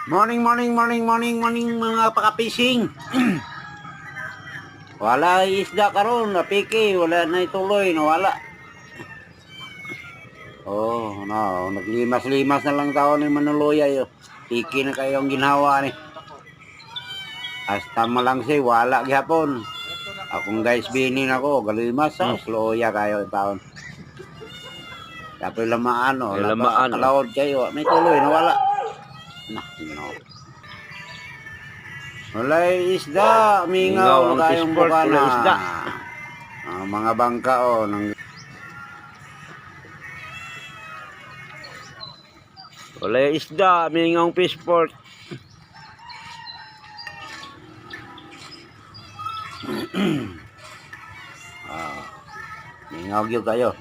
Morning mga pakapising. Wala isda karon, napiki, wala na ituloy, nawala. Oh, no, naglimas-limas na lang tao ni Manuluya yo. Piki na kayo ang ginawa ni. Hasta malang si wala gihapon. Akong guys binin ako, galimas sa Loya kayo taon. Tapos lamaan no, napakalaod kayo, may tuloy nawala. Nah, no. Walay isda, mingaw kayong bukana. Isda. Mga bangka nang walay isda, mingaw fishport. Mingaw gyud kayo.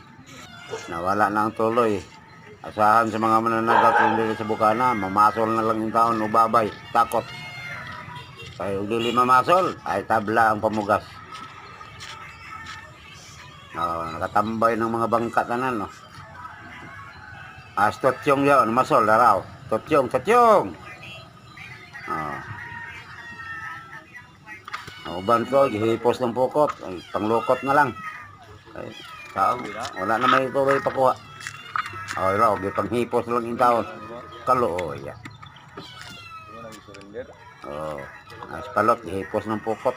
Nawala na ang tuloy. Asahan sa mga mananagat dili sa bukana, mamasol na lang yung taon ubabay, takot. Kaya dili mamasol, ay tabla ang pamugas. Nakatambay ng mga bangka tanan, no. Totyong yun, masol laraw. Totyong. Uban ko, gihipos ng pukot, ay, panglukot na lang. Ay, wala na may tuloy pakuha. Wala, panghipos lang yung taon. Kalooya. Palot, gihipos ng pukot.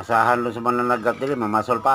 Asahan lo sa mananagat dili, mamasol pa.